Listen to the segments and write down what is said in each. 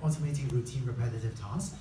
automating routine repetitive tasks.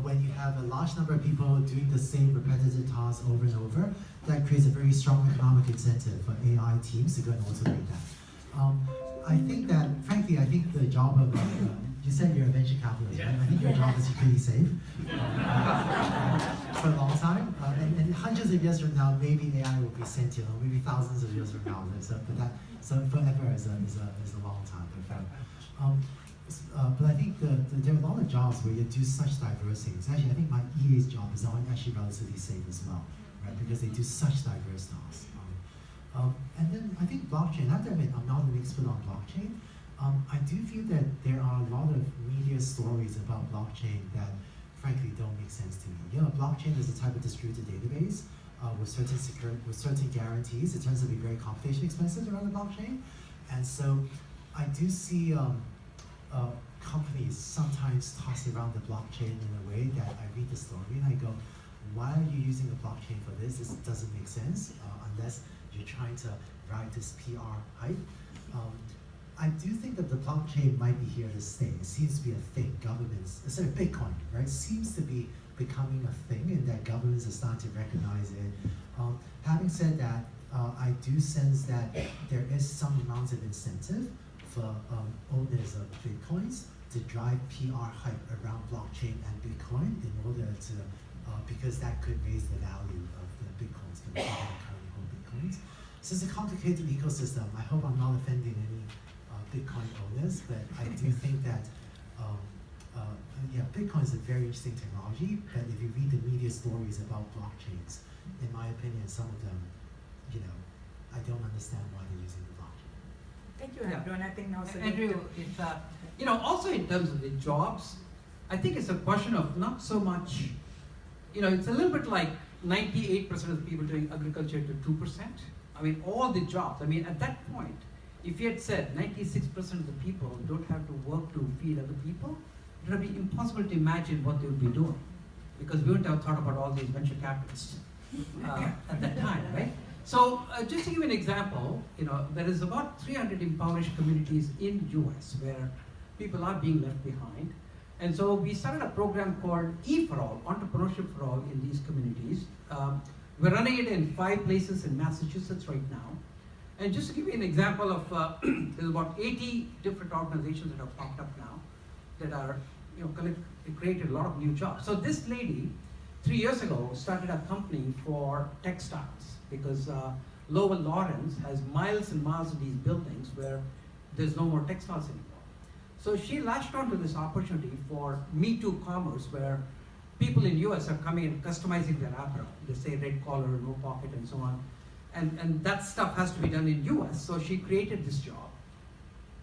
When you have a large number of people doing the same repetitive tasks over and over, that creates a very strong economic incentive for AI teams to go and automate that. I think that, frankly, I think the job of, you said you're a venture capitalist, right? I think your job is pretty safe for a long time. And hundreds of years from now, maybe AI will be sentient, or maybe thousands of years from now. So forever is a long time. But I think there are a lot of jobs where you do such diverse things. Actually, I think my EA's job is actually relatively safe as well, right? Because they do such diverse tasks. And then I think blockchain, I have to admit, I'm not an expert on blockchain. I do feel that there are a lot of media stories about blockchain that frankly don't make sense to me. You know, blockchain is a type of distributed database with certain guarantees. It tends to be very computationally expensive to run a blockchain. And so I do see companies sometimes toss around the blockchain in a way that I read the story and I go, why are you using a blockchain for this? This doesn't make sense unless you're trying to ride this PR hype. I do think that the blockchain might be here to stay. It seems to be a thing. Governments, Bitcoin, right, seems to be becoming a thing, and that governments are starting to recognize it. Having said that, I do sense that there is some amount of incentive for owners of Bitcoins to drive PR hype around blockchain and Bitcoin in order to, because that could raise the value of the Bitcoins for the people that currently hold Bitcoins. So it's a complicated ecosystem. I hope I'm not offending any Bitcoin owners, but I do think that Bitcoin is a very interesting technology, but if you read the media stories about blockchains, in my opinion, some of them, you know, I don't understand why they're using the blockchain. Thank you, Andrew. And I think now, Andrew, it's, you know, also in terms of the jobs, I think it's a question of not so much, you know, it's a little bit like 98% of the people doing agriculture to 2%. I mean, all the jobs, I mean, at that point, if you had said 96% of the people don't have to work to feed other people, it would be impossible to imagine what they would be doing, because we wouldn't have thought about all these venture capitalists at that time, right? So just to give you an example, you know, there is about 300 impoverished communities in US where people are being left behind. And so we started a program called E for All, Entrepreneurship for All in these communities. We're running it in 5 places in Massachusetts right now. And just to give you an example of, there's about 80 different organizations that have popped up now that are, you know, created a lot of new jobs. So this lady, 3 years ago, started a company for textiles because Lowell Lawrence has miles and miles of these buildings where there's no more textiles anymore. So she latched onto this opportunity for Me Too commerce, where people in US are coming and customizing their apparel. They say red collar, no pocket, and so on. And that stuff has to be done in US, so she created this job.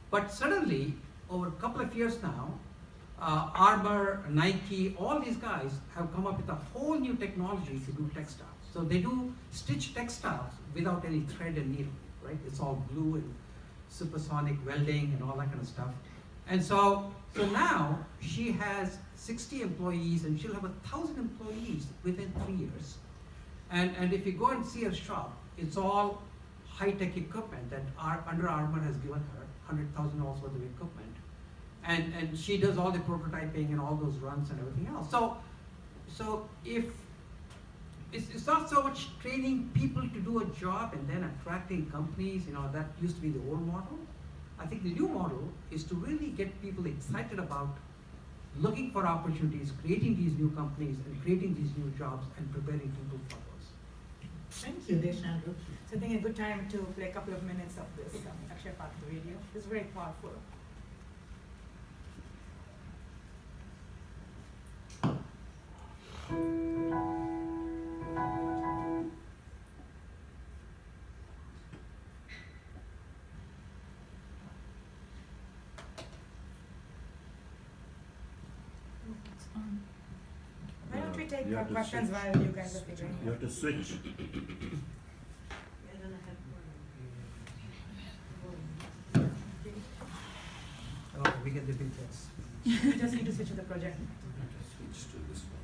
But suddenly, over a couple of years now, Armour, Nike, all these guys have come up with a whole new technology to do textiles. So they do stitch textiles without any thread and needle, right? It's all glue and supersonic welding and all that kind of stuff. And so now she has 60 employees and she'll have 1,000 employees within 3 years. And if you go and see her shop, it's all high-tech equipment that Under Armour has given her, $100,000 worth of equipment. And she does all the prototyping and all those runs and everything else. So if it's not so much training people to do a job and then attracting companies, you know, that used to be the old model. I think the new model is to really get people excited about looking for opportunities, creating these new companies and creating these new jobs and preparing people for those. Thank you, Desh and Andrew. So I think a good time to play a couple of minutes of this Akshaya Patra video. It's very powerful. Why don't we take questions while you guys are figuring out? You have to switch. Oh, we get the details. You just need to switch to the project. Switch to this one.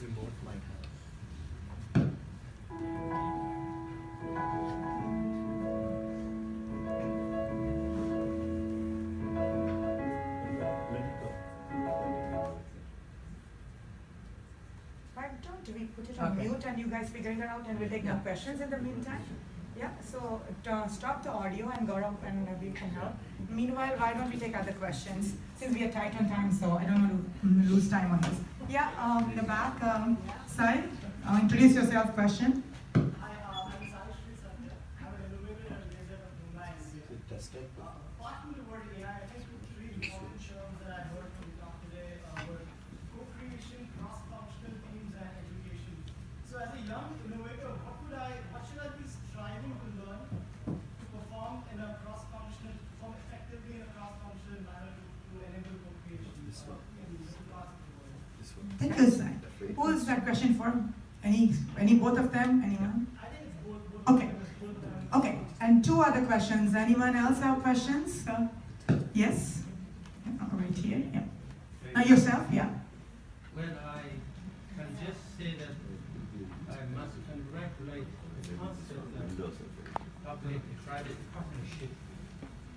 Remote might have. put it on Okay. mute and you guys figure it out, and we'll take more Yeah. questions in the meantime. Yeah, so stop the audio and Gaurav and we can help. Meanwhile, why don't we take other questions, since we are tight on time, so I don't want to lose time on this. Yeah, in the back side, introduce yourself, question. Hi, I'm an innovator and laser of Mumbai, India. Tested. Partly the word AI, I think three important terms that I heard from the talk today were co-creation, cross-functional teams, and education. So as a young innovator, what should I be striving to learn to perform in a cross-functional, perform effectively in a cross-functional manner to enable co-creation? This one. In the class of the world. This one. Thank you, sir. Who is that question for? Any both of them? Anyone? I think it's both. Okay. Both of them. Okay, and two other questions. Anyone else have questions? Yes? Right here, yeah. Yourself, yeah. Well, I can just say that I must congratulate the concept of public-private partnership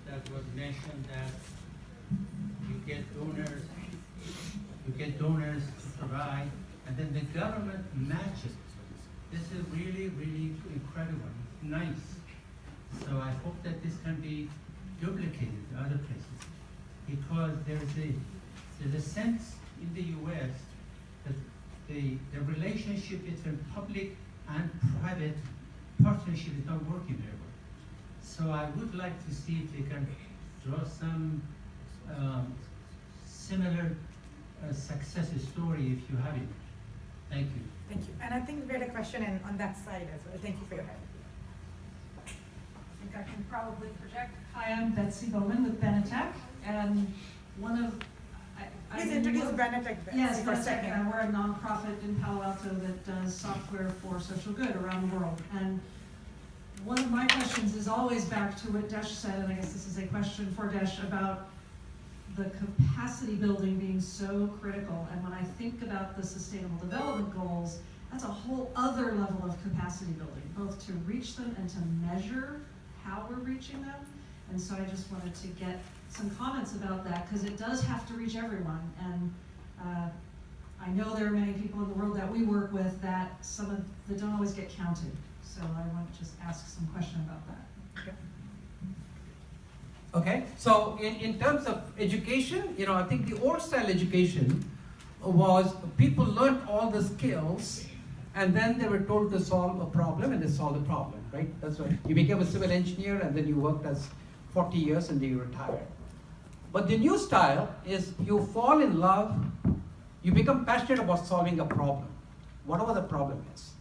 that was mentioned, that you get donors to provide, and then the government matches. This is really, really incredible, nice. So I hope that this can be duplicated to other places, because there's a sense in the U.S. that the relationship between public and private partnership is not working very well. So I would like to see if we can draw some similar success story if you have it. Thank you. Thank you. And I think we had a question on that side as well. Thank you for your help. I think I can probably project. Hi, I'm Betsy Bowman with Benetech, and one of Please introduce Benetech Yes, for a Benetech, second. and we're a nonprofit in Palo Alto that does software for social good around the world. And one of my questions is always back to what Desh said, and I guess this is a question for Desh about the capacity building being so critical. And when I think about the Sustainable Development Goals, that's a whole other level of capacity building, both to reach them and to measure how we're reaching them. And so I just wanted to get some comments about that, because it does have to reach everyone. And I know there are many people in the world that we work with that that don't always get counted. So I want to just ask some question about that. Okay, so in terms of education, I think the old style education was people learned all the skills and then they were told to solve a problem, and they solved the problem, right? That's right. You became a civil engineer and then you worked as 40 years and then you retired. But the new style is you fall in love, you become passionate about solving a problem, whatever the problem is.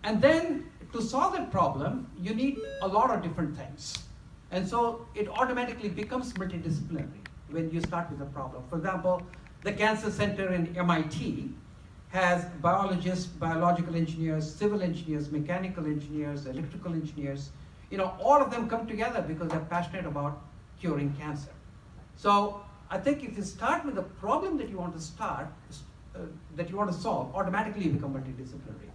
And then to solve that problem, you need a lot of different things. And so it automatically becomes multidisciplinary when you start with a problem. For example, the Cancer Center in MIT has biologists, biological engineers, civil engineers, mechanical engineers, electrical engineers. All of them come together because they're passionate about curing cancer. So I think if you start with a problem that you want to solve, automatically you become multidisciplinary.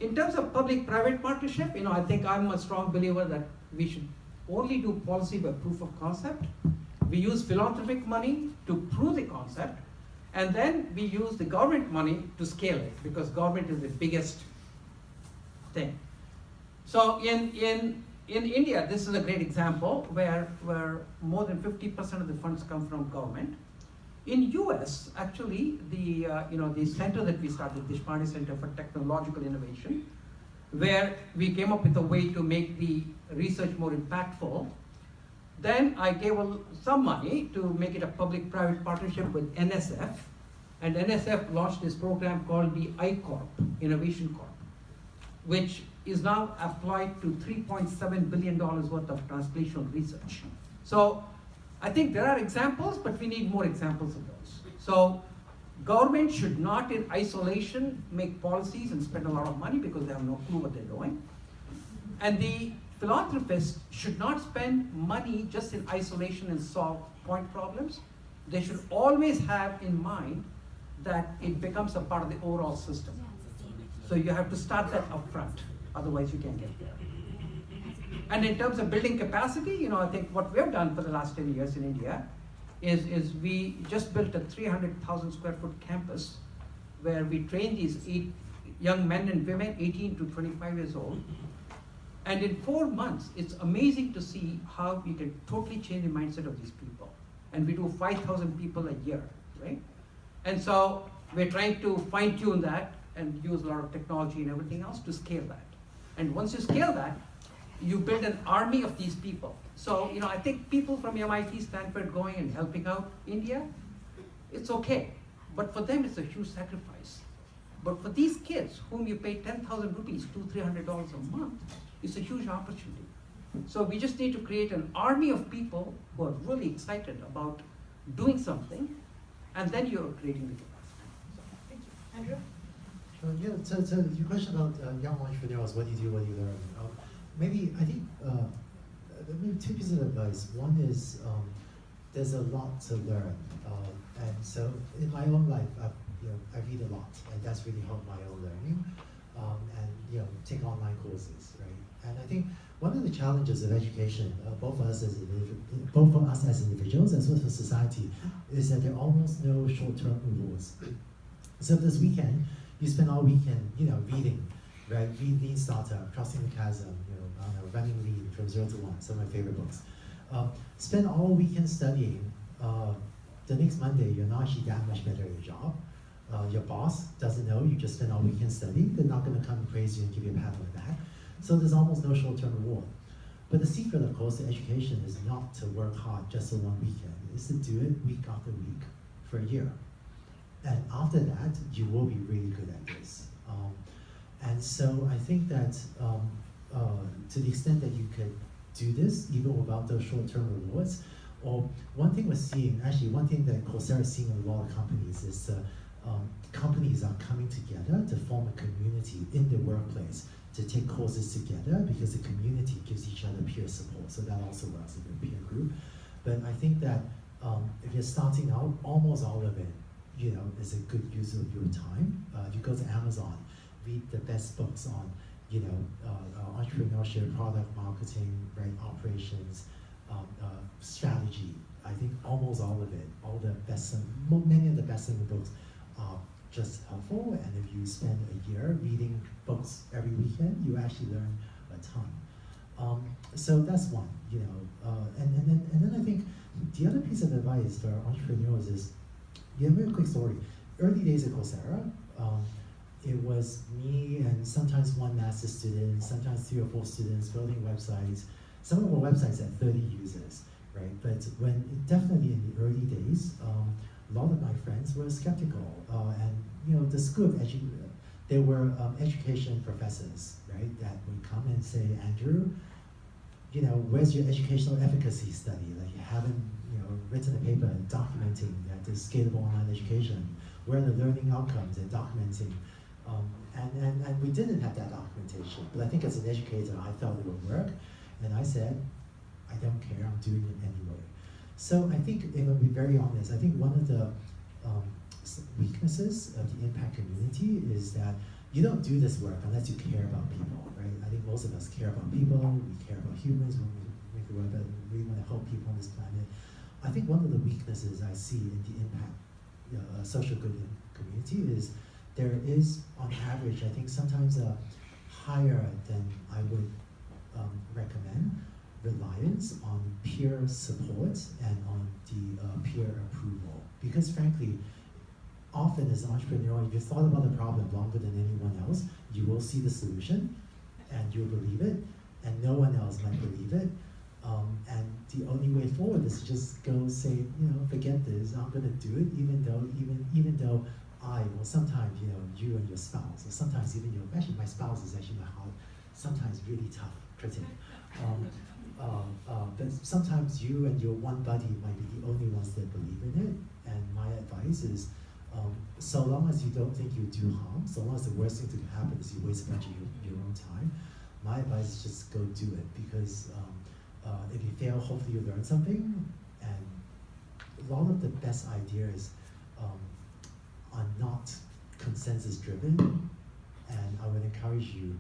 In terms of public-private partnership, I think I'm a strong believer that we should only do policy by proof of concept. We use philanthropic money to prove the concept, and then we use the government money to scale it, because government is the biggest thing. So in India, this is a great example where more than 50% of the funds come from government. In US, actually, the center that we started, Deshpande Center for Technological Innovation, where we came up with a way to make the research more impactful. Then I gave some money to make it a public-private partnership with NSF, and NSF launched this program called the iCorp, Innovation Corp, which is now applied to $3.7 billion worth of translational research. So I think there are examples, but we need more examples of those. So government should not in isolation make policies and spend a lot of money because they have no clue what they're doing. And the philanthropists should not spend money just in isolation and solve point problems. They should always have in mind that it becomes a part of the overall system. So you have to start that up front, otherwise you can't get there. And in terms of building capacity, I think what we have done for the last 10 years in India is we just built a 300,000 square foot campus where we train these young men and women, 18 to 25 years old. And in 4 months, it's amazing to see how we can totally change the mindset of these people. And we do 5,000 people a year, right? And so we're trying to fine tune that and use a lot of technology and everything else to scale that. And once you scale that, you build an army of these people. So, I think people from MIT, Stanford going and helping out India, it's okay. But for them, it's a huge sacrifice. But for these kids, whom you pay 10,000 rupees, $200-300 a month, it's a huge opportunity. So we just need to create an army of people who are really excited about doing something, and then you're creating the capacity. Thank you. Andrew? Yeah, so your question about young entrepreneurs, what do you do, what do you learn? Maybe, I think, maybe 2 pieces of advice. One is, there's a lot to learn. And so in my own life, I read a lot, and that's really helped my own learning. And take online courses, right? And I think one of the challenges of education, both for us as individuals as well as for society, is that there are almost no short-term rewards. So this weekend, you spend all weekend, reading, right? Read Lean Startup, Crossing the Chasm, Running Lean from 0 to 1, some of my favorite books. Spend all weekend studying. The next Monday, you're not actually that much better at your job. Your boss doesn't know you just spent all weekend studying. They're not going to come and praise you and give you a pat on the back. So there's almost no short-term reward. But the secret, of course, to education is not to work hard just for one weekend. It's to do it week after week for a year. And after that, you will be really good at this. And so I think that to the extent that you could do this, even without those short-term rewards, or one thing we're seeing, actually one thing that Coursera is seeing in a lot of companies is companies are coming together to form a community in the workplace to take courses together because the community gives each other peer support. So that also works as a peer group. But I think that if you're starting out, almost all of it, is a good use of your time. If you go to Amazon, read the best books on, entrepreneurship, product marketing, right, operations, strategy. I think almost all of it, many of the best-selling books are just helpful. And if you spend a year reading books every weekend, you actually learn a ton. So that's one, and then I think the other piece of advice for entrepreneurs is, a very quick story. Early days at Coursera, it was me and sometimes one master student, sometimes 3 or 4 students building websites. Some of our websites had 30 users, right? But definitely in the early days, a lot of my friends were skeptical. And the school of there were education professors, right, that would come and say, Andrew, where's your educational efficacy study? Like, you haven't, written a paper documenting that there's scalable online education. Where are the learning outcomes and documenting? And we didn't have that documentation. But I think as an educator, I felt it would work. And I said, I don't care, I'm doing it anyway. So I think, if I'll be very honest, I think one of the weaknesses of the impact community is that you don't do this work unless you care about people, right? I think most of us care about people, we care about humans, when we make the world better, we want to help people on this planet. I think one of the weaknesses I see in the impact social good community is there is, on average, I think sometimes a higher than I would recommend reliance on peer support and on the peer approval. Because frankly, often as an entrepreneur, if you've thought about the problem longer than anyone else, you will see the solution and you'll believe it, and no one else might believe it. And the only way forward is to just go say, forget this, I'm gonna do it, even though sometimes, you and your spouse, or sometimes even actually my spouse is actually my heart, sometimes really tough critic. But sometimes you and your one buddy might be the only ones that believe in it. And my advice is, so long as you don't think you do harm, so long as the worst thing to happen is you waste a bunch of your own time, my advice is just go do it. Because if you fail, hopefully you learn something. And a lot of the best ideas are not consensus driven. And I would encourage you